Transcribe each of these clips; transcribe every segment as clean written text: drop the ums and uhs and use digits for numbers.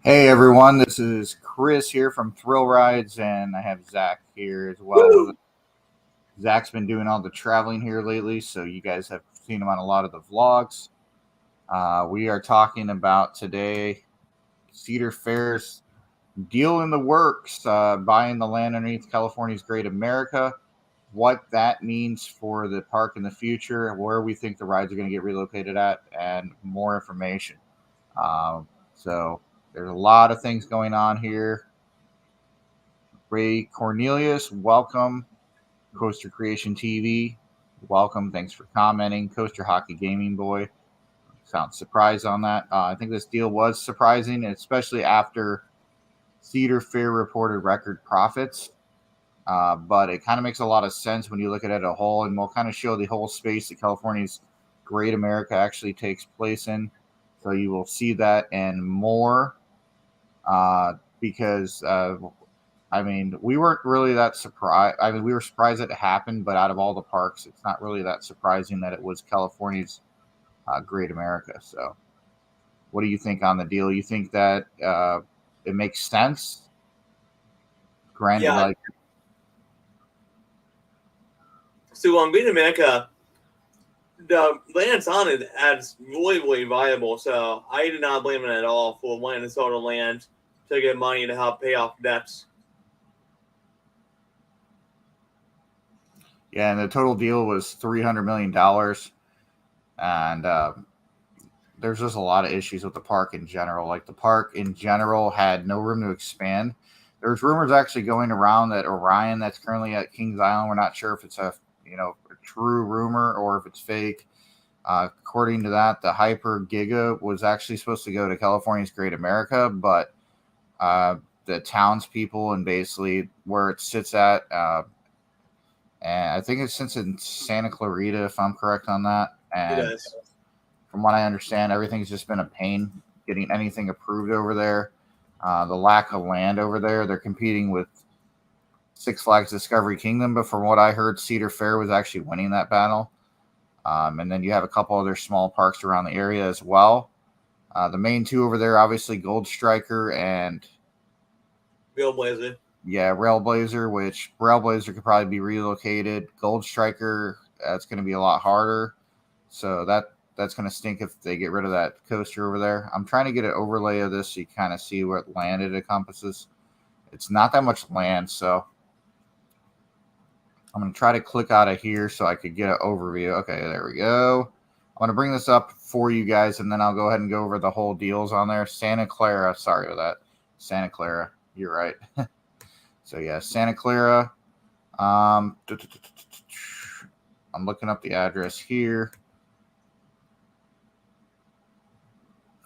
Hey everyone, this is Chris here from Thrill Rides, and I have Zach here as well with us. Woo! Zach's been doing all the traveling here lately, so you guys have seen him on a lot of the vlogs. We are talking about today Cedar Fair's deal in the works, buying the land underneath California's Great America, what that means for the park in the future, where we think the rides are going to get relocated at, and more information. So there's a lot of things going on here. Ray Cornelius, welcome. Coaster Creation TV, welcome. Thanks for commenting. Coaster Hockey Gaming Boy, sounds surprised on that. I think this deal was surprising, especially after Cedar Fair reported record profits. But it kind of makes a lot of sense when you look at it as a whole, and we'll kind of show the whole space that California's Great America actually takes place in. So you will see that and more because we weren't really that surprised. We were surprised that it happened, but out of all the parks, it's not really that surprising that it was California's Great America. So, what do you think on the deal? You think that it makes sense? Granted, Yeah, so on Green America, the land on it is really, really viable. So I did not blame it at all for wanting to sell the land to get money to help pay off debts. yeah, and the total deal was $300 million, and there's just a lot of issues with the park in general. Like the park in general had no room to expand. There's rumors actually going around that Orion, that's currently at Kings Island, we're not sure if it's a true rumor or if it's fake. According to that, the Hyper Giga was actually supposed to go to California's Great America, but the townspeople and basically where it sits at, and I think it sits in Santa Clarita, if I'm correct on that. It And does. from what I understand, everything's just been a pain getting anything approved over there. The lack of land over there, they're competing with Six Flags Discovery Kingdom, but from what I heard, Cedar Fair was actually winning that battle. And then you have a couple other small parks around the area as well. The main two over there, obviously Gold Striker and Real Blazer. Railblazer, which Railblazer could probably be relocated. Gold Striker, that's going to be a lot harder. So that's going to stink if they get rid of that coaster over there. I'm trying to get an overlay of this so you kind of see what land it encompasses. It's not that much land, so I'm going to try to click out of here so I could get an overview. Okay, there we go. I'm going to bring this up for you guys, and then I'll go ahead and go over the whole deals on there. Santa Clara, sorry about that. Santa Clara, you're right. So, yeah, Santa Clara. I'm looking up the address here.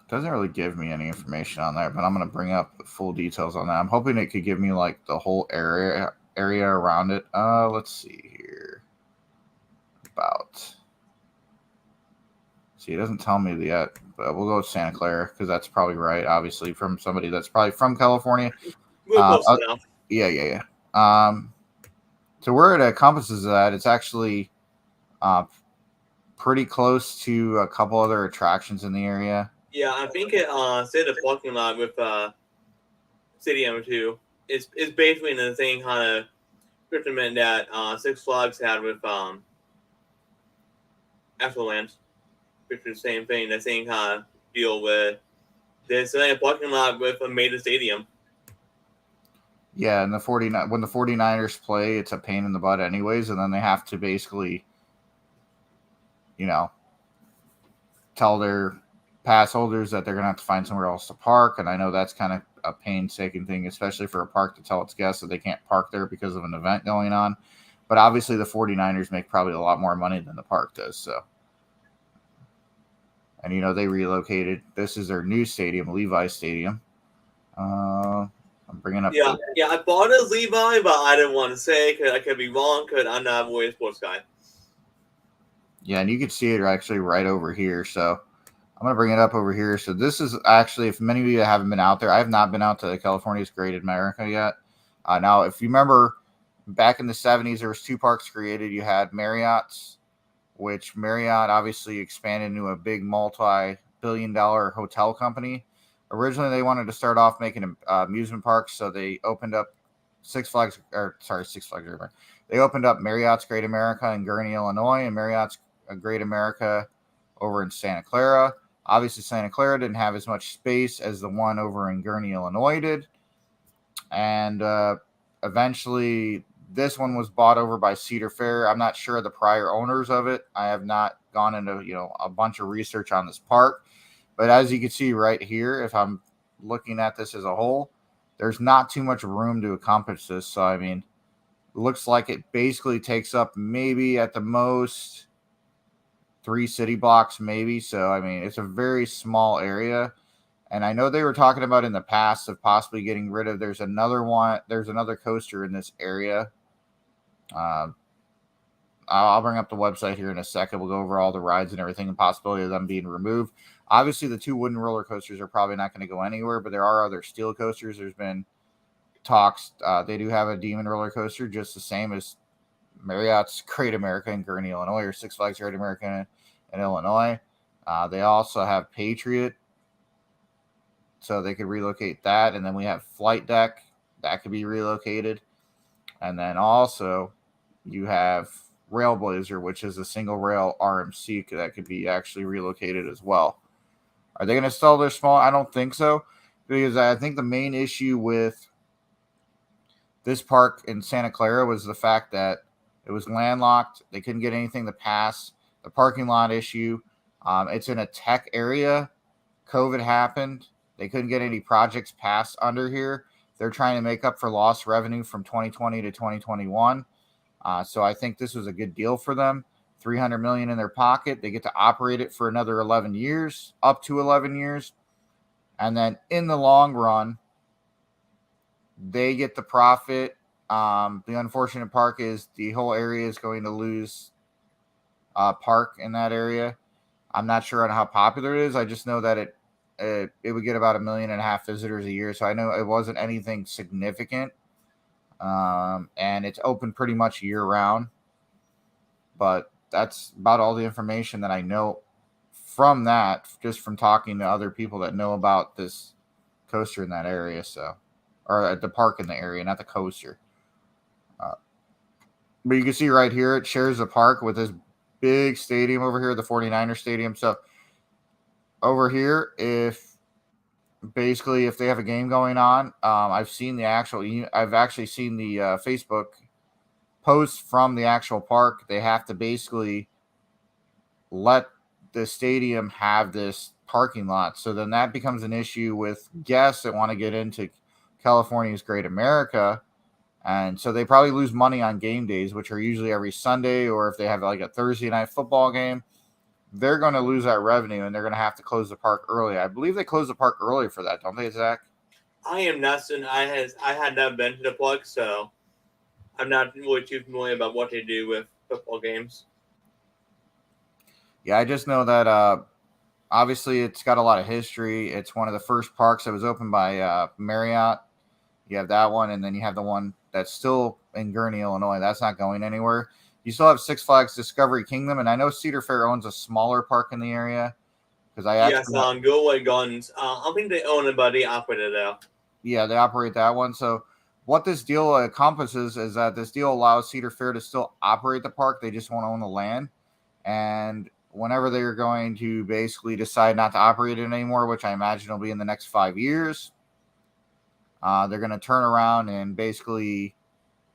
Doesn't really give me any information on that, but I'm going to bring up the full details on that. I'm hoping it could give me like the whole area around it. Let's see here. See, it doesn't tell me yet, but we'll go with Santa Clara because that's probably right. Obviously, from somebody that's probably from California. We're close enough. Yeah. So where it encompasses that, it's actually pretty close to a couple other attractions in the area. Yeah, I think it said the parking lot with Stadium 2. It's basically in the same kind of predicament that Six Flags had with Afterland, which is the same thing, the same kind of deal with there's a parking lot with a major stadium. Yeah, and when the 49ers play, it's a pain in the butt anyways, and then they have to basically, tell their pass holders that they're going to have to find somewhere else to park, and I know that's kind of a painstaking thing, especially for a park to tell its guests that they can't park there because of an event going on. But obviously the 49ers make probably a lot more money than the park does, so. And, they relocated. This is their new stadium, Levi Stadium. I'm bringing up. Yeah, I bought a Levi, but I didn't want to say because I could be wrong because I'm not a sports guy. Yeah, and you can see it actually right over here. So I'm going to bring it up over here. So this is actually, if many of you haven't been out there, I have not been out to California's Great America yet. Now, if you remember, back in the 70s, there was two parks created. You had Marriott's, which Marriott obviously expanded into a big multi-billion-dollar hotel company. Originally, they wanted to start off making amusement parks, so they opened up Six Flags. They opened up Marriott's Great America in Gurnee, Illinois, and Marriott's Great America over in Santa Clara. Obviously, Santa Clara didn't have as much space as the one over in Gurnee, Illinois did. And eventually, this one was bought over by Cedar Fair. I'm not sure of the prior owners of it. I have not gone into a bunch of research on this park. But as you can see right here, if I'm looking at this as a whole, there's not too much room to accomplish this. So, I mean, looks like it basically takes up maybe at the most 3 city blocks, maybe. So, I mean, it's a very small area. And I know they were talking about in the past of possibly getting rid of. There's another coaster in this area. I'll bring up the website here in a second. We'll go over all the rides and everything and possibility of them being removed. Obviously, the 2 wooden roller coasters are probably not going to go anywhere, but there are other steel coasters. There's been talks. They do have a Demon roller coaster, just the same as Marriott's Great America in Gurnee, Illinois, or Six Flags Great America in Illinois. They also have Patriot, so they could relocate that. And then we have Flight Deck. That could be relocated. And then also you have Railblazer, which is a single rail RMC that could be actually relocated as well. Are they going to sell their small? I don't think so, because I think the main issue with this park in Santa Clara was the fact that it was landlocked. They couldn't get anything to pass. The parking lot issue. It's in a tech area. COVID happened. They couldn't get any projects passed under here. They're trying to make up for lost revenue from 2020 to 2021. So I think this was a good deal for them. $300 million in their pocket. They get to operate it for another 11 years, up to 11 years. And then in the long run, they get the profit. The unfortunate part is the whole area is going to lose park in that area. I'm not sure on how popular it is. I just know that it would get about 1.5 million visitors a year. So I know it wasn't anything significant. And it's open pretty much year round. But that's about all the information that I know from that, just from talking to other people that know about this coaster in that area. So, or at the park in the area, not the coaster. But you can see right here, it shares a park with this big stadium over here, the 49er stadium. So over here, if they have a game going on, I've actually seen the Facebook posts from the actual park. They have to basically let the stadium have this parking lot. So then that becomes an issue with guests that want to get into California's Great America. And so they probably lose money on game days, which are usually every Sunday, or if they have like a Thursday night football game, they're going to lose that revenue and they're going to have to close the park early. I believe they close the park early for that, don't they, Zach? I am not, I had not been to the park, so I'm not really too familiar about what they do with football games. Yeah, I just know that obviously it's got a lot of history. It's one of the first parks that was opened by Marriott. You have that one, and then you have the one that's still in Gurnee, Illinois. That's not going anywhere. You still have Six Flags Discovery Kingdom, and I know Cedar Fair owns a smaller park in the area. Go Guns. I think they own it, but they operate it out. Yeah, they operate that one. So what this deal encompasses is that this deal allows Cedar Fair to still operate the park. They just won't own the land. And whenever they're going to basically decide not to operate it anymore, which I imagine will be in the next 5 years, they're going to turn around and basically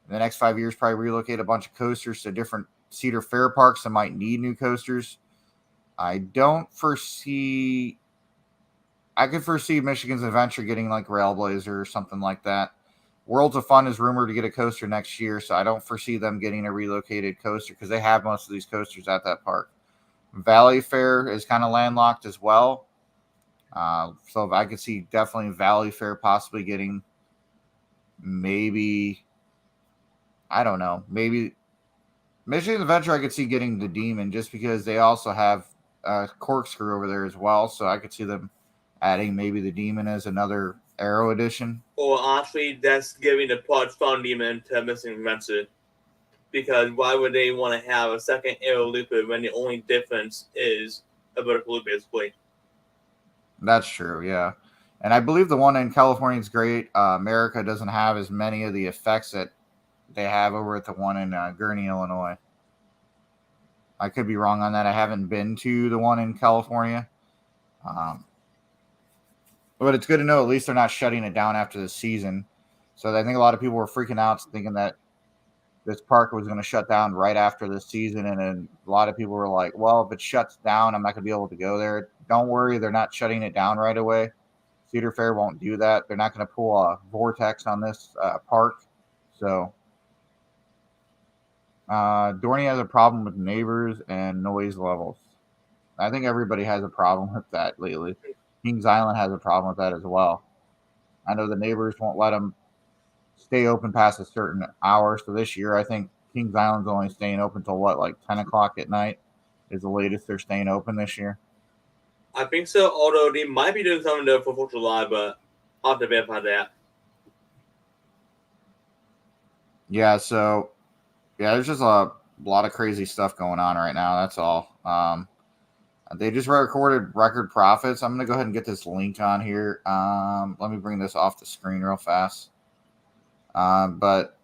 in the next 5 years probably relocate a bunch of coasters to different Cedar Fair parks that might need new coasters. I could foresee Michigan's Adventure getting like Railblazer or something like that. Worlds of Fun is rumored to get a coaster next year, so I don't foresee them getting a relocated coaster because they have most of these coasters at that park. Valley Fair is kind of landlocked as well. So I could see definitely Valley Fair possibly getting maybe Michigan Adventure I could see getting the Demon just because they also have Corkscrew over there as well. So I could see them adding maybe the Demon as another Aero edition. Or honestly, that's giving the Pod Fun Demon to Michigan Adventure. Because why would they want to have a second Aero Looper when the only difference is a vertical loop, basically? That's true, yeah. And I believe the one in California is great. America doesn't have as many of the effects that they have over at the one in Gurnee, Illinois. I could be wrong on that. I haven't been to the one in California. But it's good to know at least they're not shutting it down after the season. So I think a lot of people were freaking out thinking that this park was going to shut down right after the season. And then a lot of people were like, well, if it shuts down, I'm not going to be able to go there. Don't worry. They're not shutting it down right away. Cedar Fair won't do that. They're not going to pull a vortex on this park. So Dorney has a problem with neighbors and noise levels. I think everybody has a problem with that lately. Kings Island has a problem with that as well. I know the neighbors won't let them stay open past a certain hour. So this year, I think Kings Island's only staying open till like 10 o'clock at night is the latest they're staying open this year. I think so, although they might be doing something there for 4th of July, but I'll have to verify that. Yeah, so, there's just a lot of crazy stuff going on right now. That's all. They just recorded record profits. I'm going to go ahead and get this link on here. Let me bring this off the screen real fast. But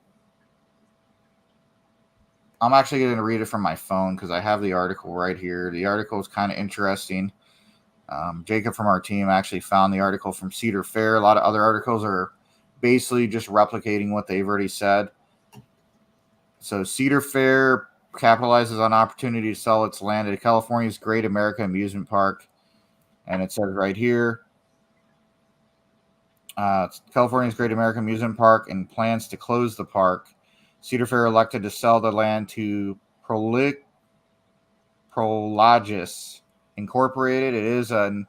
I'm actually going to read it from my phone because I have the article right here. The article is kind of interesting. Jacob from our team actually found the article from Cedar Fair. A lot of other articles are basically just replicating what they've already said. So Cedar Fair capitalizes on opportunity to sell its land at California's Great America Amusement Park. And it says right here, California's Great American Amusement Park and plans to close the park. Cedar Fair elected to sell the land to Prologis Incorporated. It is a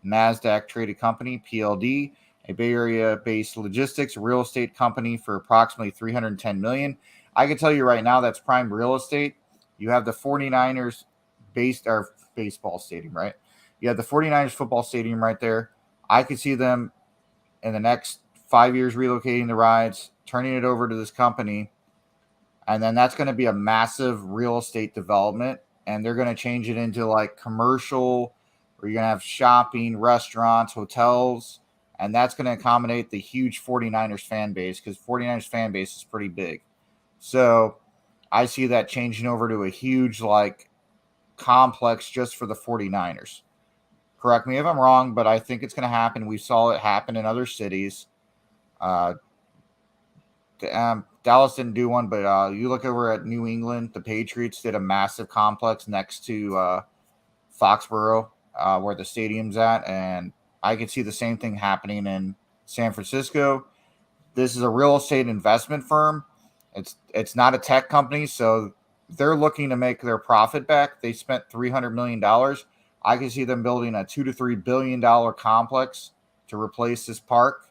NASDAQ traded company, PLD, a Bay Area-based logistics real estate company for approximately $310 million. I can tell you right now that's prime real estate. You have the 49ers baseball stadium, right? You have the 49ers football stadium right there. I could see them in the next 5 years relocating the rides, turning it over to this company, and then that's going to be a massive real estate development, and they're going to change it into like commercial, where you're going to have shopping, restaurants, hotels, and that's going to accommodate the huge 49ers fan base because 49ers fan base is pretty big. So I see that changing over to a huge like complex just for the 49ers. Correct me if I'm wrong, but I think it's going to happen. We saw it happen in other cities. Dallas didn't do one, but you look over at New England, the Patriots did a massive complex next to Foxborough, where the stadium's at, and I could see the same thing happening in San Francisco. This is a real estate investment firm. It's not a tech company, so they're looking to make their profit back. They spent $300 million. I can see them building a $2 to $3 billion complex to replace this park.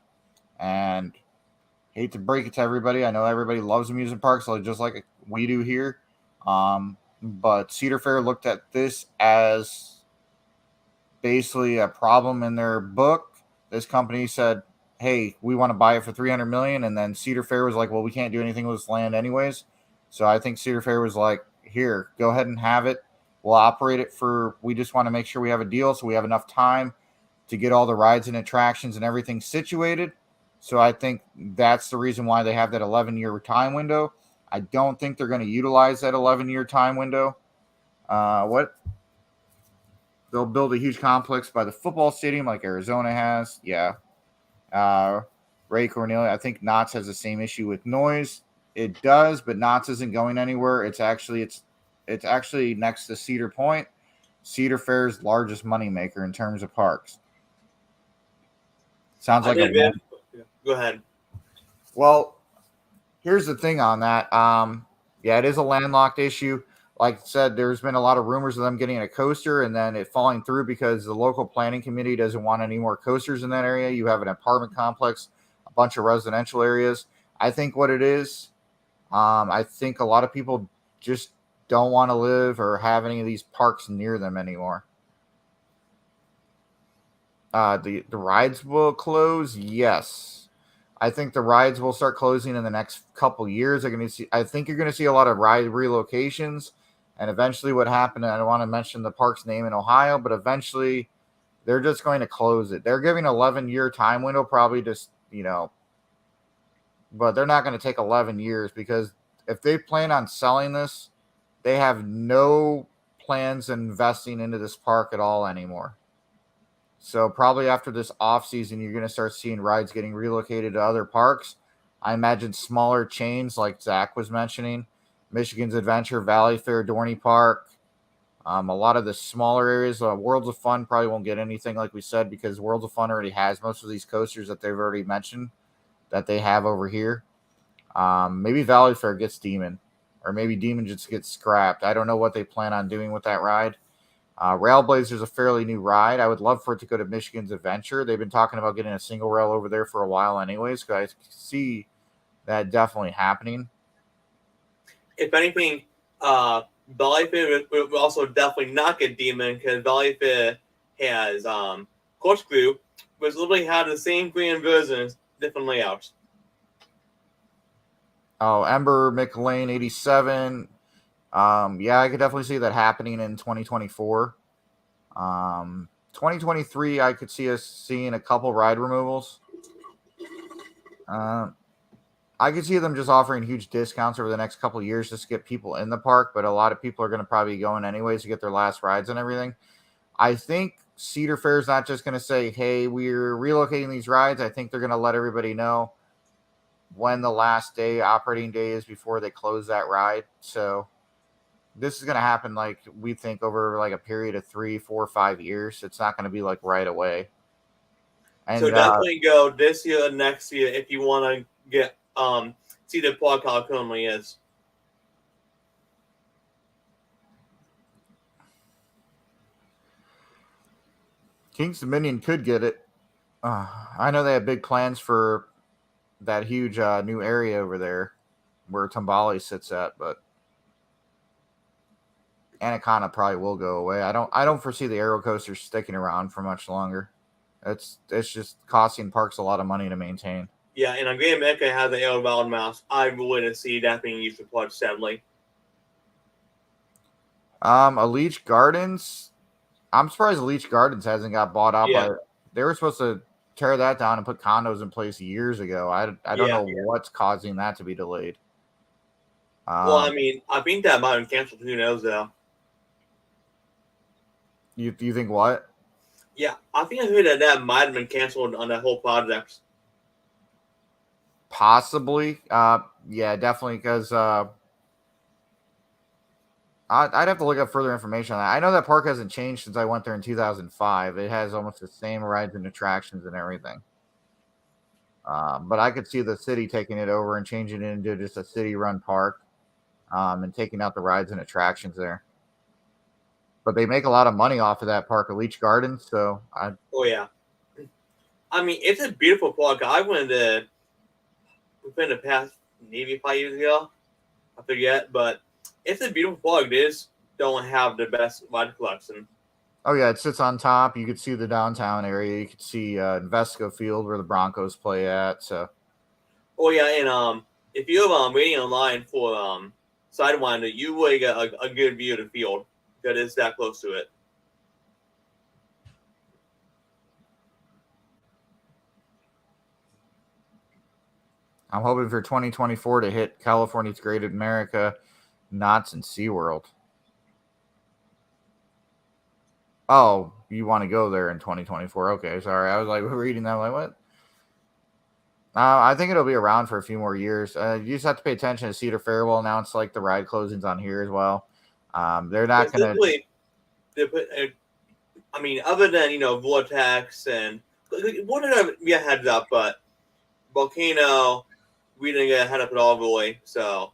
And hate to break it to everybody, I know everybody loves amusement parks, just like we do here. But Cedar Fair looked at this as basically a problem in their book. This company said, hey, we want to buy it for $300 million. And then Cedar Fair was like, well, we can't do anything with this land anyways. So I think Cedar Fair was like, here, go ahead and have it. We'll operate it we just want to make sure we have a deal so we have enough time to get all the rides and attractions and everything situated. So I think that's the reason why they have that 11-year time window. I don't think they're going to utilize that 11-year time window. They'll build a huge complex by the football stadium like Arizona has. Yeah. Ray Cornelia, I think Knott's has the same issue with noise. It does, but Knott's isn't going anywhere. It's actually next to Cedar Point, Cedar Fair's largest moneymaker in terms of parks. Sounds like Go ahead. Well, here's the thing on that. It is a landlocked issue. Like I said, there's been a lot of rumors of them getting a coaster and then it falling through because the local planning committee doesn't want any more coasters in that area. You have an apartment complex, a bunch of residential areas. I think what it is, I think a lot of people just don't want to live or have any of these parks near them anymore. The rides will close. Yes. I think the rides will start closing in the next couple years. I think you're going to see a lot of ride relocations. And eventually what happened, I don't want to mention the park's name in Ohio, but eventually they're just going to close it. They're giving 11-year time window, probably just, but they're not going to take 11 years because if they plan on selling this, they have no plans investing into this park at all anymore. So probably after this off season, you're going to start seeing rides getting relocated to other parks. I imagine smaller chains like Zach was mentioning, Michigan's Adventure, Valley Fair, Dorney Park. A lot of the smaller areas, Worlds of Fun probably won't get anything like we said because Worlds of Fun already has most of these coasters that they've already mentioned that they have over here. Maybe Valley Fair gets Demon, or maybe Demon just gets scrapped. I don't know what they plan on doing with that ride. Railblazers is a fairly new ride. I would love for it to go to Michigan's Adventure. They've been talking about getting a single rail over there for a while anyways, because I see that definitely happening. If anything, Valley Fair would also definitely not get Demon because Valley Fair has Corkscrew, which literally had the same grand versions, different layouts. Oh, Ember McLean 87. Yeah, I could definitely see that happening in 2024. 2023, I could see us seeing a couple ride removals. I could see them just offering huge discounts over the next couple of years just to get people in the park, but a lot of people are going to probably be going anyways to get their last rides and everything. I think Cedar Fair is not just going to say, hey, we're relocating these rides. I think they're going to let everybody know when the last operating day is before they close that ride. So this is going to happen, like we think, over like a period of 3, 4, 5 years. It's not going to be like right away. And so definitely go this year and next year if you want to get see the park how it currently is. King's Dominion could get it. I know they have big plans for that huge new area over there where Tambali sits at, but Anaconda probably will go away. I don't foresee the Aero Coasters sticking around for much longer. It's just costing parks a lot of money to maintain. Yeah, and on Grand Mecca has the Aero Wild Mouse. I wouldn't see that being used for park, sadly. Elite Gardens. I'm surprised Elite Gardens hasn't got bought out by. They were supposed to tear that down and put condos in place years ago. I don't know what's causing that to be delayed. Well, I mean, I think that might have been canceled. Who knows, though? You think what? Yeah, I think I heard that might have been canceled on that whole project. Possibly. Yeah, definitely, because I'd have to look up further information on that. I know that park hasn't changed since I went there in 2005. It has almost the same rides and attractions and everything. But I could see the city taking it over and changing it into just a city-run park, and taking out the rides and attractions there. But they make a lot of money off of that park, Elite Gardens. So Oh yeah, I mean it's a beautiful park. I went to within the past maybe 5 years ago. I forget, but it's a beautiful park. They just don't have the best ride collection. Oh yeah, it sits on top. You could see the downtown area. You could see Invesco Field where the Broncos play at. So. Oh yeah, and if you're waiting online for Sidewinder, you will get a good view of the field because it's that close to it. I'm hoping for 2024 to hit California's Great America, Knott's, and SeaWorld. Oh, you want to go there in 2024? Okay, sorry. I was like reading that. I'm like, what? I think it'll be around for a few more years. You just have to pay attention to Cedar Fair will announce like the ride closings on here as well. They're not going to. I mean, other than Vortex and what did I get heads up, but Volcano, we didn't get a head up at all, really. So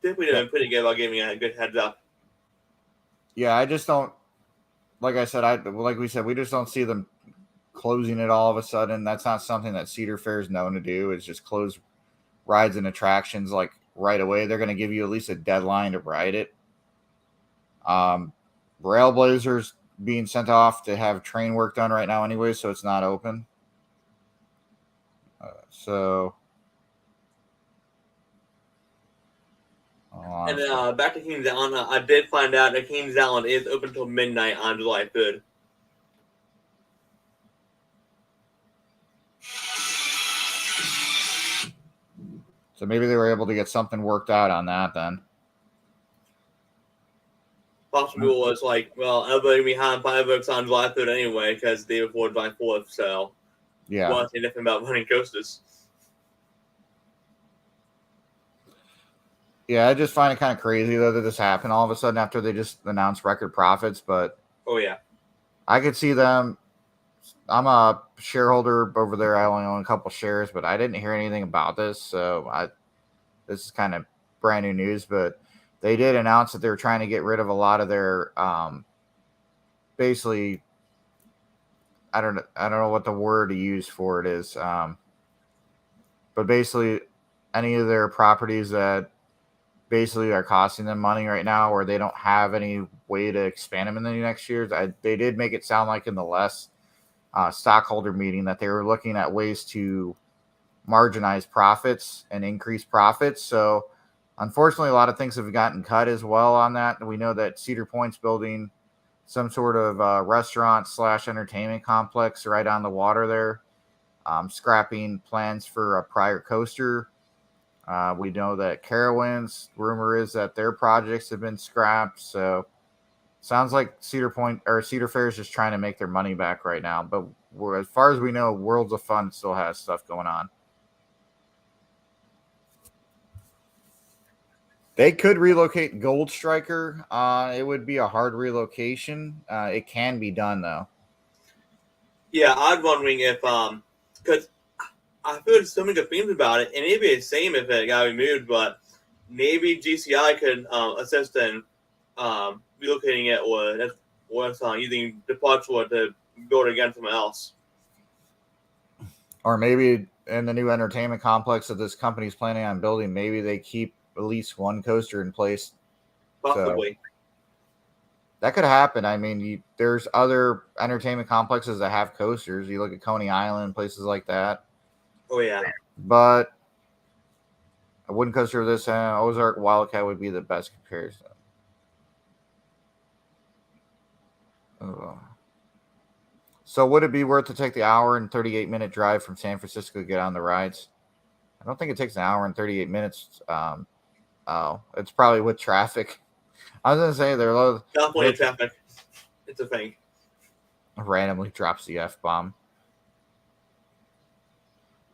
definitely did pretty good about giving me a good heads up. Yeah, I just don't. Like I said, like we said, we just don't see them closing it all of a sudden. That's not something that Cedar Fair is known to do. It's just close rides and attractions like right away. They're going to give you at least a deadline to ride it. Railblazers being sent off to have train work done right now anyway, so it's not open. And back to Kings Island, I did find out that Kings Island is open until midnight on July 3rd. So maybe they were able to get something worked out on that then. Possibly was like, well, everybody behind fireworks on July 3rd anyway, because they before July 4th, so Yeah. what's different about running coasters? Yeah, I just find it kind of crazy though that this happened all of a sudden after they just announced record profits. But oh yeah, I could see them. I'm a shareholder over there. I only own a couple shares, but I didn't hear anything about this, so this is kind of brand new news. But they did announce that they were trying to get rid of a lot of their basically. I don't know what the word to use for it is, but basically any of their properties that basically are costing them money right now, or they don't have any way to expand them in the next years. They did make it sound like in the last stockholder meeting that they were looking at ways to marginize profits and increase profits. So unfortunately, a lot of things have gotten cut as well on that. We know that Cedar Point's building some sort of restaurant / entertainment complex right on the water there, scrapping plans for a prior coaster. We know that Carowinds, rumor is that their projects have been scrapped. So sounds like Cedar Fair is just trying to make their money back right now. But as far as we know, Worlds of Fun still has stuff going on. They could relocate Gold Striker. It would be a hard relocation. It can be done though. Yeah, I'm wondering if because I've heard so many good things about it, and it'd be the same if it got removed, but maybe GCI could assist in relocating it or using departure to build it again somewhere else. Or maybe in the new entertainment complex that this company's planning on building, maybe they keep at least one coaster in place. Possibly. So that could happen. I mean, there's other entertainment complexes that have coasters. You look at Coney Island, places like that. Oh, yeah. But a wooden coaster of this Ozark Wildcat would be the best comparison. So would it be worth to take the hour and 38-minute drive from San Francisco to get on the rides? I don't think it takes an hour and 38 minutes. It's probably with traffic. I was gonna say they're low. California traffic. It's a thing. Randomly drops the F-bomb.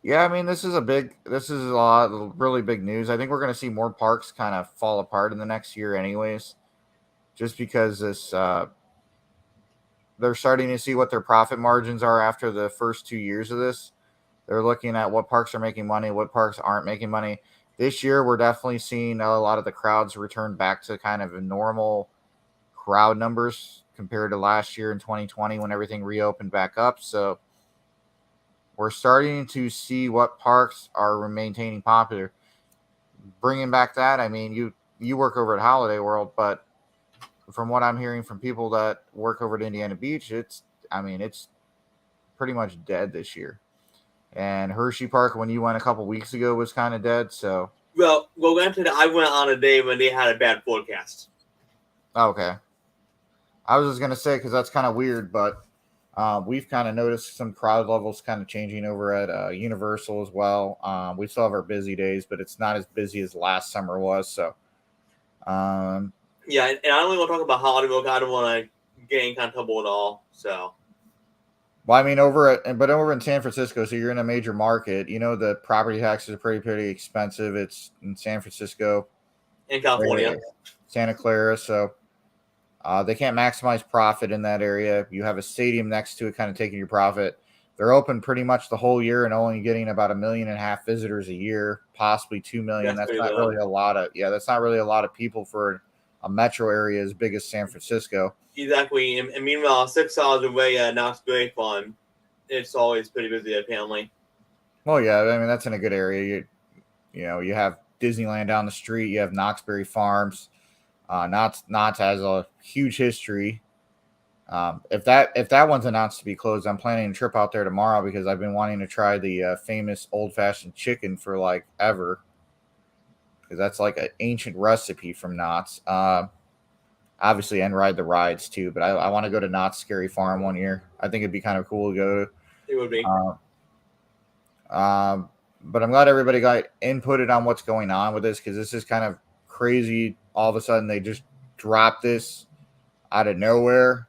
Yeah, I mean, this is a lot of really big news. I think we're going to see more parks kind of fall apart in the next year anyways, just because they're starting to see what their profit margins are after the first 2 years of this. They're looking at what parks are making money, what parks aren't making money. This year, we're definitely seeing a lot of the crowds return back to kind of a normal crowd numbers compared to last year in 2020 when everything reopened back up. So we're starting to see what parks are maintaining popular. Bringing back that, I mean, you work over at Holiday World, but from what I'm hearing from people that work over at Indiana Beach, it's pretty much dead this year. And Hershey Park, when you went a couple weeks ago, was kind of dead. So well, granted, I went on a day when they had a bad forecast. Okay. I was just gonna say because that's kind of weird, but we've kind of noticed some crowd levels kind of changing over at Universal as well. We still have our busy days, but it's not as busy as last summer was. So, yeah, and I don't want to talk about Hollywood. I don't want to get in kind of trouble at all. So, well, I mean, over in San Francisco, so you're in a major market. You know, the property taxes are pretty expensive. It's in San Francisco, in California, Santa Clara. So. They can't maximize profit in that area. You have a stadium next to it kind of taking your profit. They're open pretty much the whole year and only getting about 1.5 million visitors a year, possibly 2 million. That's not really a lot of people for a metro area as big as San Francisco. Exactly. And meanwhile, 6 hours away at Knott's Berry Farm, it's always pretty busy apparently. Well, yeah, I mean, that's in a good area. You have Disneyland down the street. You have Knott's Berry Farms. Knott's has a huge history. If that one's announced to be closed, I'm planning a trip out there tomorrow because I've been wanting to try the famous old-fashioned chicken for like ever. Because that's like an ancient recipe from Knott's. Obviously, and ride the rides too. But I want to go to Knott's Scary Farm one year. I think it'd be kind of cool to go to. It would be. But I'm glad everybody got inputted on what's going on with this, because this is kind of crazy. All of a sudden, they just dropped this out of nowhere.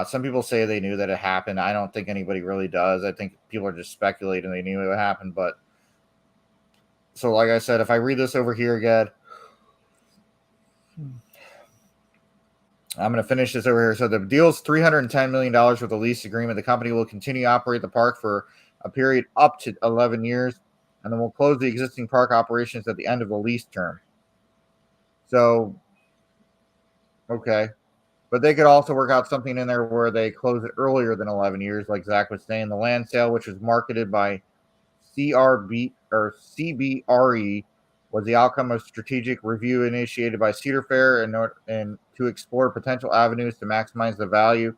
Some people say they knew that it happened. I don't think anybody really does. I think people are just speculating they knew it would happen. But so, like I said, if I read this over here again, I'm going to finish this over here. So the deal is $310 million with a lease agreement. The company will continue to operate the park for a period up to 11 years, and then we'll close the existing park operations at the end of the lease term. So, okay. But they could also work out something in there where they close it earlier than 11 years, like Zach was saying. The land sale, which was marketed by CBRE, was the outcome of strategic review initiated by Cedar Fair and to explore potential avenues to maximize the value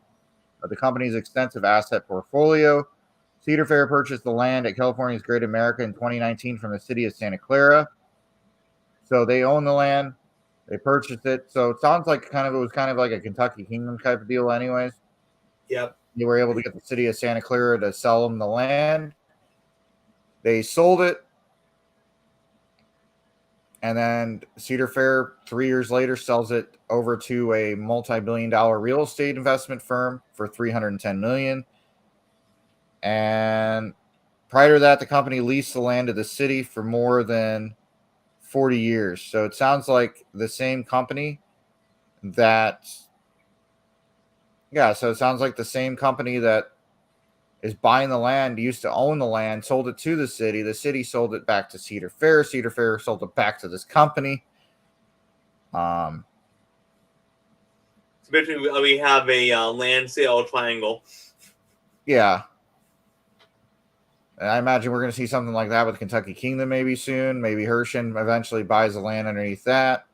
of the company's extensive asset portfolio. Cedar Fair purchased the land at California's Great America in 2019 from the city of Santa Clara. So they own the land. They purchased it. So it sounds like it was kind of like a Kentucky Kingdom type of deal anyways. Yep. They were able to get the city of Santa Clara to sell them the land. They sold it. And then Cedar Fair, 3 years later, sells it over to a multi-billion-dollar real estate investment firm for $310 million. And prior to that, the company leased the land to the city for more than 40 years. So it sounds like the same company that is buying the land, used to own the land, sold it to the city sold it back to Cedar Fair sold it back to this company. So basically, we have a land sale triangle. Yeah. And I imagine we're going to see something like that with Kentucky Kingdom maybe soon. Maybe Hershon eventually buys the land underneath that.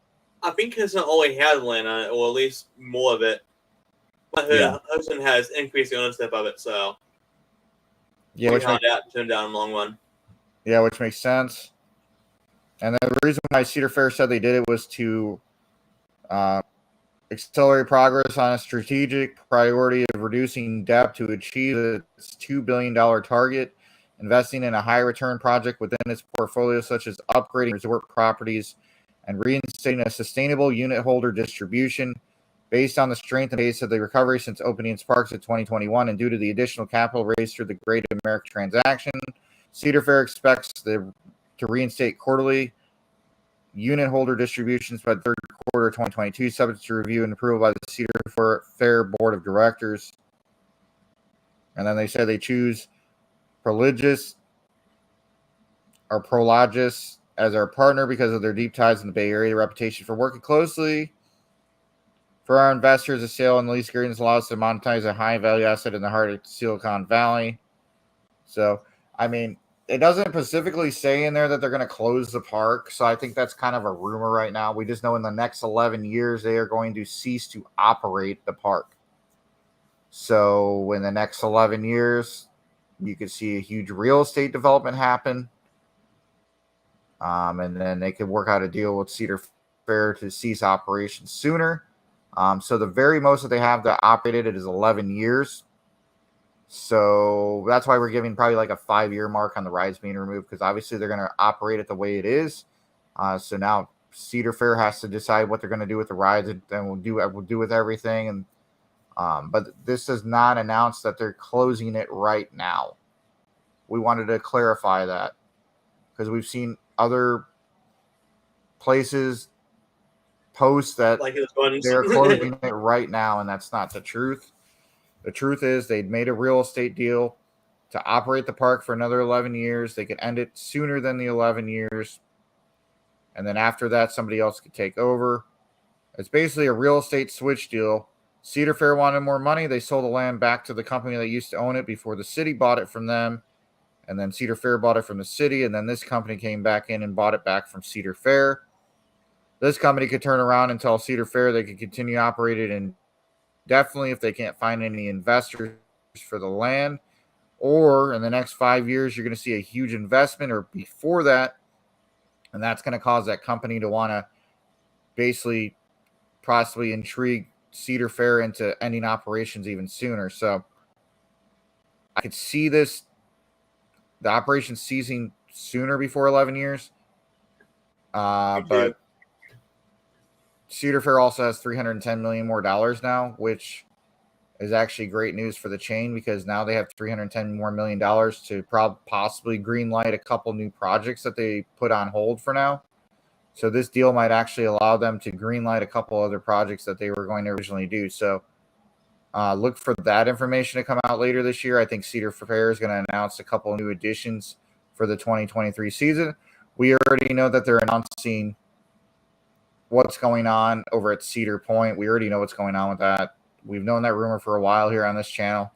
I think Hershon already has land on it, or at least more of it. But Hershon has increased the ownership of it, so yeah, which that turned down in the long run. Yeah, which makes sense. And the reason why Cedar Fair said they did it was to accelerate progress on a strategic priority of reducing debt to achieve its $2 billion target, investing in a high return project within its portfolio, such as upgrading resort properties and reinstating a sustainable unit holder distribution. Based on the strength and pace of the recovery since opening its parks in 2021 and due to the additional capital raised through the Great American transaction, Cedar Fair expects to reinstate quarterly unit holder distributions by the third quarter of 2022, subject to review and approval by the Cedar Fair Board of Directors. And then they said they choose Prologis as our partner because of their deep ties in the Bay Area, reputation for working closely. For our investors, the sale and lease agreements allow us to monetize a high-value asset in the heart of Silicon Valley. So, I mean, it doesn't specifically say in there that they're going to close the park, so I think that's kind of a rumor right now. We just know in the next 11 years, they are going to cease to operate the park. So, in the next 11 years, you could see a huge real estate development happen. And then they could work out a deal with Cedar Fair to cease operations sooner. So the very most that they have to operate it is 11 years. So that's why we're giving probably like a 5-year mark on the rides being removed, because obviously they're going to operate it the way it is. So now Cedar Fair has to decide what they're going to do with the rides, and we'll do with everything. And but this does not announce that they're closing it right now. We wanted to clarify that because we've seen other places post that like they're closing it right now, and that's not the truth. The truth is they'd made a real estate deal to operate the park for another 11 years. They could end it sooner than the 11 years. And then after that, somebody else could take over. It's basically a real estate switch deal. Cedar Fair wanted more money. They sold the land back to the company that used to own it before the city bought it from them. And then Cedar Fair bought it from the city. And then this company came back in and bought it back from Cedar Fair. This company could turn around and tell Cedar Fair they could continue to operate it indefinitely if they can't find any investors for the land. Or in the next 5 years, you're going to see a huge investment, or before that. And that's going to cause that company to want to basically possibly intrigue Cedar Fair into ending operations even sooner. So I could see the operation ceasing sooner before 11 years. But Cedar Fair also has $310 million more now, which is actually great news for the chain because now they have $310 million more to possibly greenlight a couple new projects that they put on hold for now. So this deal might actually allow them to greenlight a couple other projects that they were going to originally do. So look for that information to come out later this year. I think Cedar Fair is going to announce a couple new additions for the 2023 season. We already know that they're announcing what's going on over at Cedar Point. We already know what's going on with that. We've known that rumor for a while here on this channel.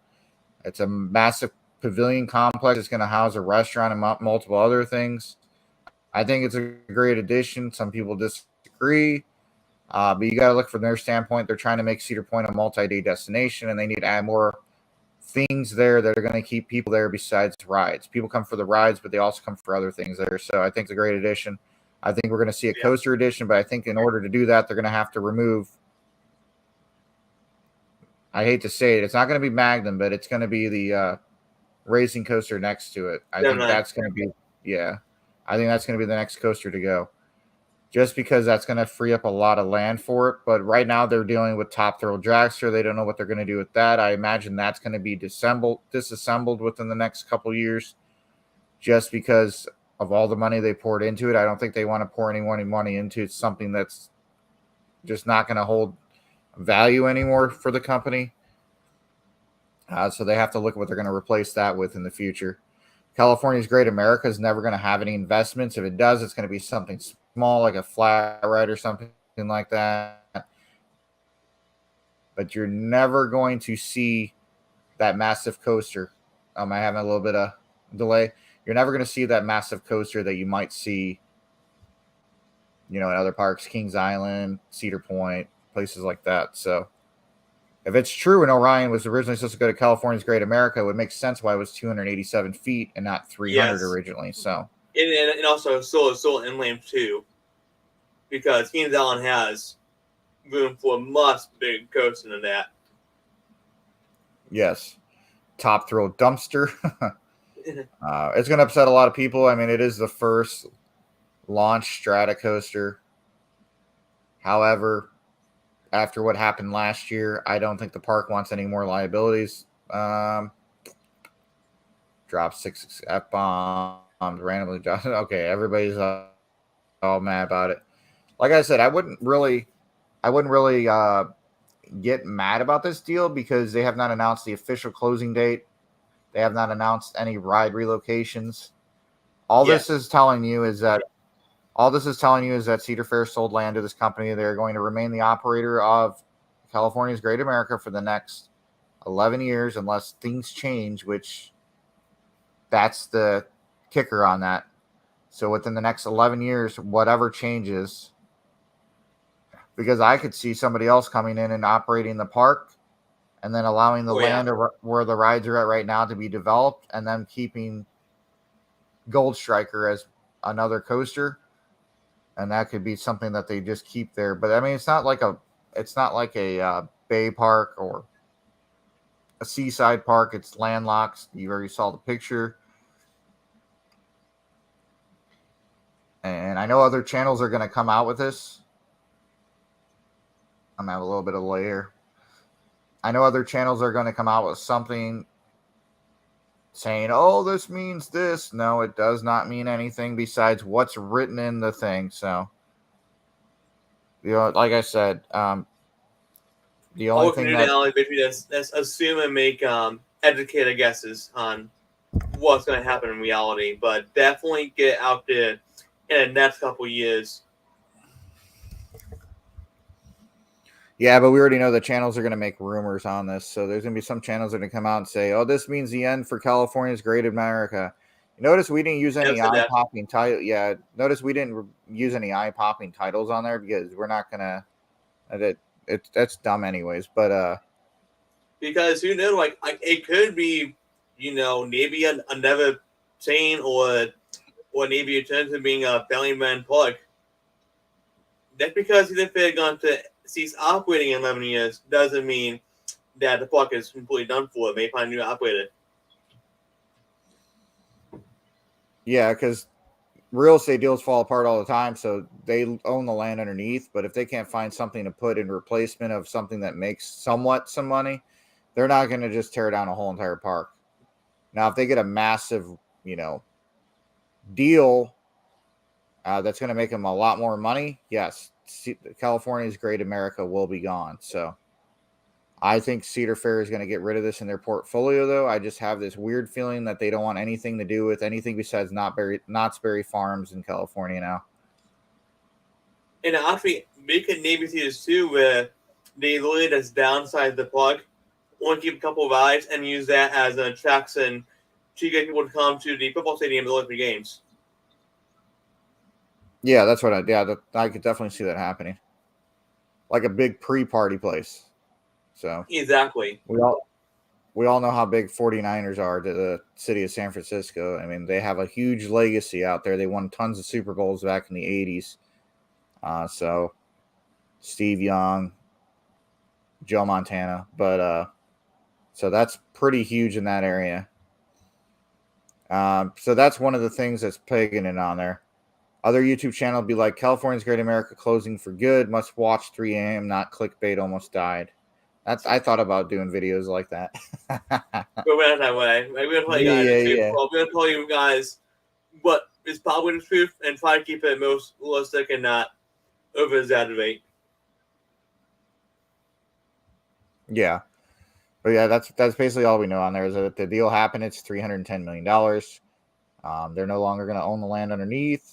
It's a massive pavilion complex. It's going to house a restaurant and multiple other things. I think it's a great addition. Some people disagree, but you got to look from their standpoint. They're trying to make Cedar Point a multi-day destination, and they need to add more things there that are going to keep people there besides rides. People come for the rides, but they also come for other things there. So I think it's a great addition. I think we're going to see a coaster edition, but I think in order to do that, they're going to have to remove, I hate to say it, it's not going to be Magnum, but it's going to be the racing coaster next to it. I think that's going to be, I think that's going to be the next coaster to go. Just because that's going to free up a lot of land for it. But right now they're dealing with Top Thrill Dragster. They don't know what they're going to do with that. I imagine that's going to be disassembled within the next couple of years just because of all the money they poured into it. I don't think they want to pour any money into something that's just not going to hold value anymore for the company. So they have to look at what they're going to replace that with in the future. California's Great America is never going to have any investments. If it does, it's going to be something small, like a flat ride or something like that. But you're never going to see that massive coaster. I'm having a little bit of delay. You're never going to see that massive coaster that you might see, in other parks, Kings Island, Cedar Point, places like that. So if it's true and Orion was originally supposed to go to California's Great America, it would make sense why it was 287 feet and not 300 originally. So and also still inland too, because Kings Island has room for a much bigger coaster than that. Yes, Top Thrill Dumpster. It's going to upset a lot of people. I mean, it is the first launch strata coaster. However, after what happened last year, I don't think the park wants any more liabilities. Drop 6 F-bombs randomly. Okay, everybody's all mad about it. Like I said, I wouldn't really get mad about this deal because they have not announced the official closing date. They have not announced any ride relocations. All this is telling you is that Cedar Fair sold land to this company. They're going to remain the operator of California's Great America for the next 11 years unless things change, which that's the kicker on that. So within the next 11 years, whatever changes, because I could see somebody else coming in and operating the park and then allowing the land where the rides are at right now to be developed and then keeping Gold Striker as another coaster. And that could be something that they just keep there. But I mean, it's not like a bay park or a seaside park. It's landlocked. You already saw the picture. And I know other channels are going to come out with this. I'm having a little bit of delay here. I know other channels are going to come out with something saying, oh, this means this. No, it does not mean anything besides what's written in the thing. So, like I said, the only thing let's assume and make educated guesses on what's going to happen in reality, but definitely get out there in the next couple of years. Yeah, but we already know the channels are going to make rumors on this. So there's going to be some channels that are going to come out and say, oh, this means the end for California's Great America. Notice we didn't use any eye-popping title. Yeah, notice we didn't use any eye-popping titles on there because we're not going to that's dumb anyways. But because who knows, like it could be, maybe another chain or maybe it turns into being a Bellyman park. That's because if they're going to cease operating in 11 years doesn't mean that the park is completely done for. It may find a new operator. Yeah, because real estate deals fall apart all the time, so they own the land underneath. But if they can't find something to put in replacement of something that makes somewhat some money, they're not going to just tear down a whole entire park. Now, if they get a massive, deal that's going to make them a lot more money, yes, California's Great America will be gone. So I think Cedar Fair is going to get rid of this in their portfolio, though. I just have this weird feeling that they don't want anything to do with anything besides Knott's Berry Farms in California now. And actually, making Navy theaters too, where they literally just downsize the park, only keep a couple of rides, and use that as an attraction to get people to come to the football stadium to look for games. Yeah, that's what I could definitely see that happening. Like a big pre-party place. So Exactly. we all know how big 49ers are to the city of San Francisco. I mean, they have a huge legacy out there. They won tons of Super Bowls back in the 80s. So Steve Young, Joe Montana. But so that's pretty huge in that area. So that's one of the things that's pegging it on there. Other YouTube channel would be like California's Great America closing for good. Must watch 3 a.m. Not clickbait. Almost died. I thought about doing videos like that. We're not that way. Like, we're going to tell you guys the truth. Yeah. Well, we're going to tell you guys what is probably the truth and try to keep it most realistic and not over exaggerate. Yeah. But yeah, that's basically all we know on there is that the deal happened. It's $310 million. They're no longer going to own the land underneath.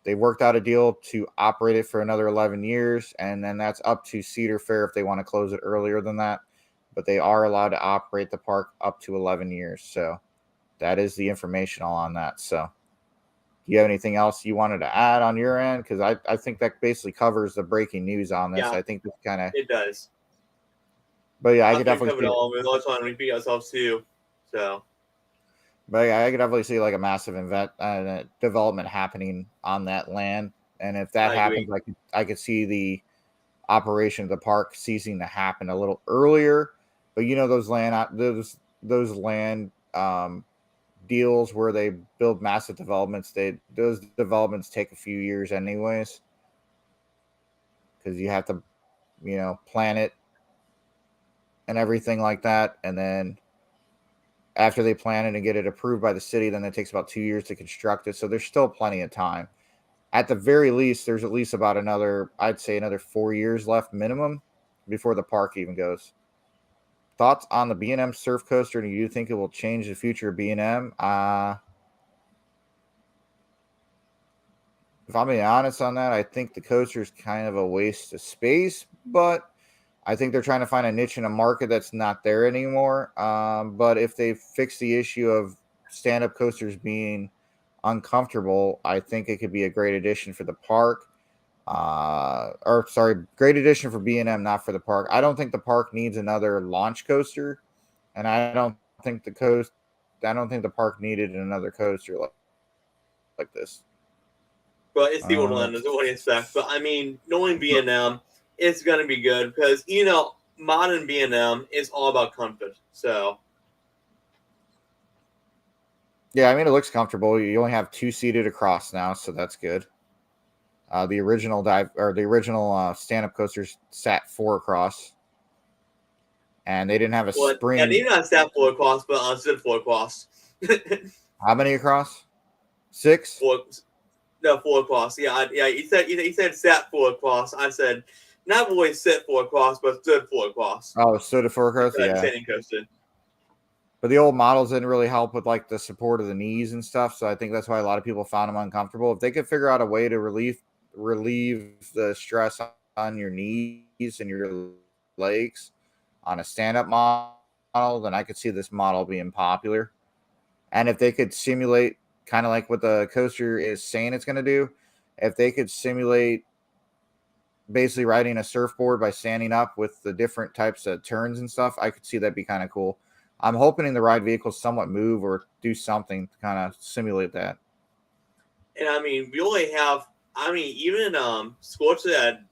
They worked out a deal to operate it for another 11 years, and then that's up to Cedar Fair if they want to close it earlier than that. But they are allowed to operate the park up to 11 years. So that is the information all on that. So do you have anything else you wanted to add on your end? Because I think that basically covers the breaking news on this. Yeah, I think this kind of it does. But yeah, I could After we definitely covered see all, we're also trying to repeat ourselves too. So, But yeah, I could definitely see like a massive development happening on that land, and if that I happens, agree. I could see the operation of the park ceasing to happen a little earlier. But those land deals where they build massive developments, those developments take a few years anyways, because you have to plan it and everything like that, and then after they plan it and get it approved by the city, then it takes about 2 years to construct it. So there's still plenty of time. At the very least, there's at least about I'd say another 4 years left minimum before the park even goes. Thoughts on the B&M Surf Coaster? Do you think it will change the future of B&M? If I'm being honest on that, I think the coaster is kind of a waste of space, but I think they're trying to find a niche in a market that's not there anymore. But if they fix the issue of stand-up coasters being uncomfortable, I think it could be a great addition for the park. Great addition for B&M, not for the park. I don't think the park needs another launch coaster, and I don't think the park needed another coaster like this. But it's the Wonderland, is what you expect. But I mean, knowing B&M, it's going to be good because, modern B&M is all about comfort. So, yeah, I mean, it looks comfortable. You only have 2 seated across now, so that's good. The original stand-up coasters sat 4 across, and they didn't have a spring. Yeah, maybe not sat 4 across, but stood 4 across. How many across? 6? 4 across. Yeah, he said sat 4 across. I said not really sit 4 across, but stood 4 across. Oh, stood at 4 across. Yeah. Standing coaster. But the old models didn't really help with like the support of the knees and stuff, so I think that's why a lot of people found them uncomfortable. If they could figure out a way to relieve the stress on your knees and your legs on a stand-up model, then I could see this model being popular. And if they could simulate kind of like what the coaster is saying it's going to do, if they could simulate basically riding a surfboard by standing up with the different types of turns and stuff, I could see that be kind of cool. I'm hoping the ride vehicles somewhat move or do something to kind of simulate that. And I mean, we only have, even Scorcher at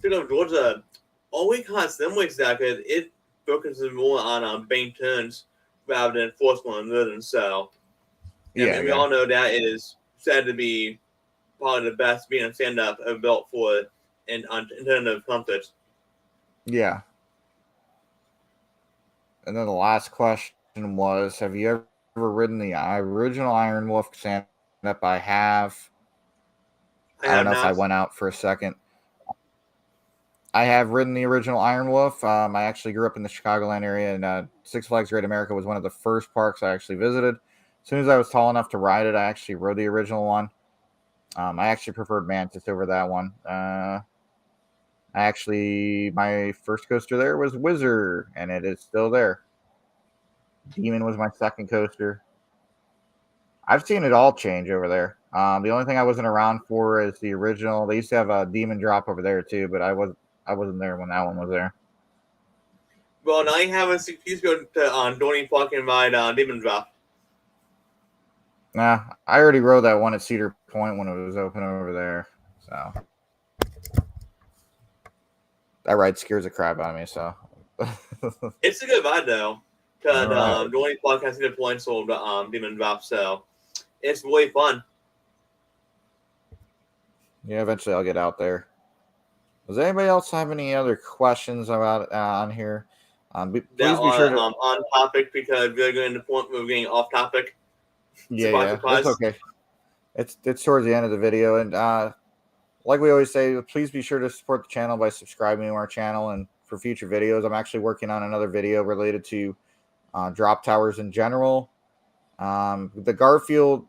Georgia, all we got simulates that because it focuses more on bank turns rather than forceful and rhythm. So, And we all know that is said to be probably the best being a stand-up ever built for an alternative comfort. Yeah. And then the last question was, have you ever ridden the original Iron Wolf stand-up? I have. I don't know if I went out for a second. I have ridden the original Iron Wolf. I actually grew up in the Chicagoland area, and Six Flags Great America was one of the first parks I actually visited. As soon as I was tall enough to ride it, I actually rode the original one. I actually preferred Mantis over that one. My first coaster there was Wizard, and it is still there. Demon was my second coaster. I've seen it all change over there. The only thing I wasn't around for is the original. They used to have a Demon drop over there too, but I wasn't there when that one was there. Well, now you have a please go to Donnie fucking ride Demon drop. Nah, I already rode that one at Cedar Point when it was open over there. So that ride scares the crap out of me. So it's a good ride though. Because Donnie Park has good points on Demon drop, so it's really fun. Yeah, eventually I'll get out there. Does anybody else have any other questions about on here? Please be sure to on topic, because we're going to the point where we're getting off topic. Surprise. It's okay. It's towards the end of the video, and like we always say, please be sure to support the channel by subscribing to our channel. And for future videos, I'm actually working on another video related to drop towers in general. The Garfield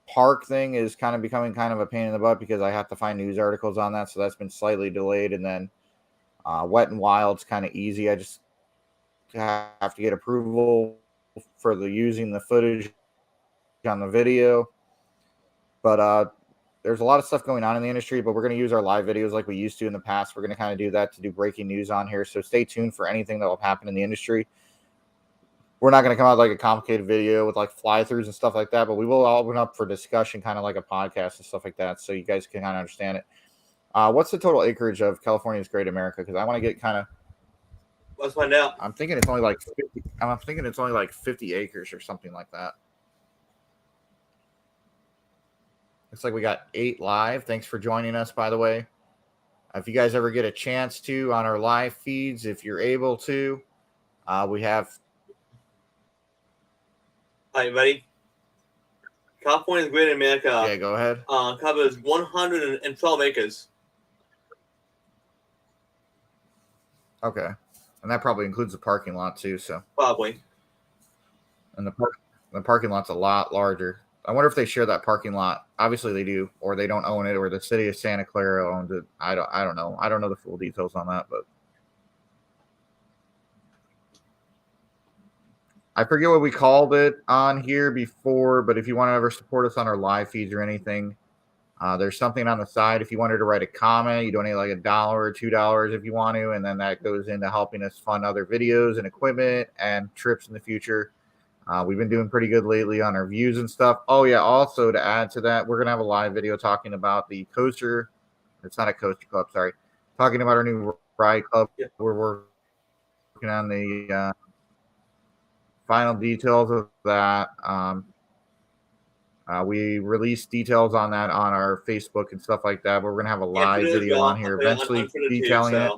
Park thing is kind of becoming kind of a pain in the butt because I have to find news articles on that, so that's been slightly delayed. And then Wet and Wild's kind of easy. I just have to get approval for using the footage on the video. But there's a lot of stuff going on in the industry, but we're going to use our live videos like we used to in the past. We're going to kind of do that to do breaking news on here, so stay tuned for anything that will happen in the industry. We're not going to come out like a complicated video with like fly-throughs and stuff like that, but we will open up for discussion, kind of like a podcast and stuff like that, so you guys can kind of understand it. What's the total acreage of California's Great America? Because I want to get kind of. Let's find out. I'm thinking it's only like 50. I'm thinking it's only like 50 acres or something like that. Looks like we got 8 live. Thanks for joining us, by the way. If you guys ever get a chance to on our live feeds, if you're able to, we have. All right, ready? California's Great America. Yeah, go ahead. Covers 112 acres. Okay, and that probably includes the parking lot too. So probably. And the parking lot's a lot larger. I wonder if they share that parking lot. Obviously they do, or they don't own it, or the city of Santa Clara owns it. I don't know. I don't know the full details on that, but I forget what we called it on here before. But if you want to ever support us on our live feeds or anything, there's something on the side. If you wanted to write a comment, you donate like $1 or $2 if you want to, and then that goes into helping us fund other videos and equipment and trips in the future. We've been doing pretty good lately on our views and stuff. Oh, yeah. Also, to add to that, we're going to have a live video talking about the coaster. It's not a coaster club, sorry. Talking about our new ride club. Yeah. We're working on the final details of that. We released details on that on our Facebook and stuff like that. But we're going to have a live video on here eventually detailing it.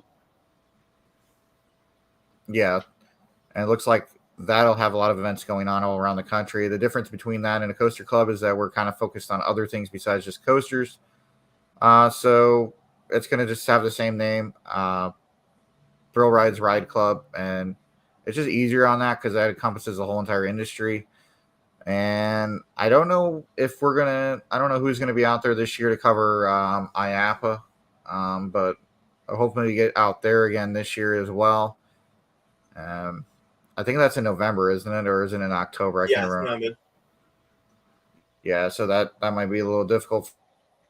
Yeah. And it looks like that'll have a lot of events going on all around the country. The difference between that and a coaster club is that we're kind of focused on other things besides just coasters. So it's going to just have the same name, Thrill Rides Ride Club. And it's just easier on that because that encompasses the whole entire industry. And I don't know if I don't know who's going to be out there this year to cover IAPA. But hopefully we get out there again this year as well. I think that's in November, isn't it? Or is it in October? I can't remember. Yeah, so that might be a little difficult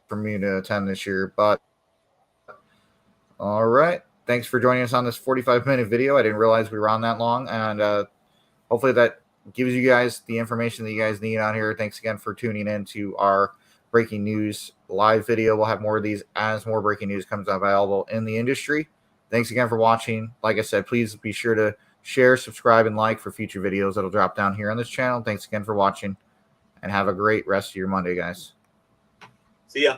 for me to attend this year. But all right. Thanks for joining us on this 45-minute video. I didn't realize we were on that long. And hopefully that gives you guys the information that you guys need on here. Thanks again for tuning in to our breaking news live video. We'll have more of these as more breaking news comes available in the industry. Thanks again for watching. Like I said, please be sure to share, subscribe, and like for future videos that'll drop down here on this channel. Thanks again for watching. and have a great rest of your Monday, guys. See ya.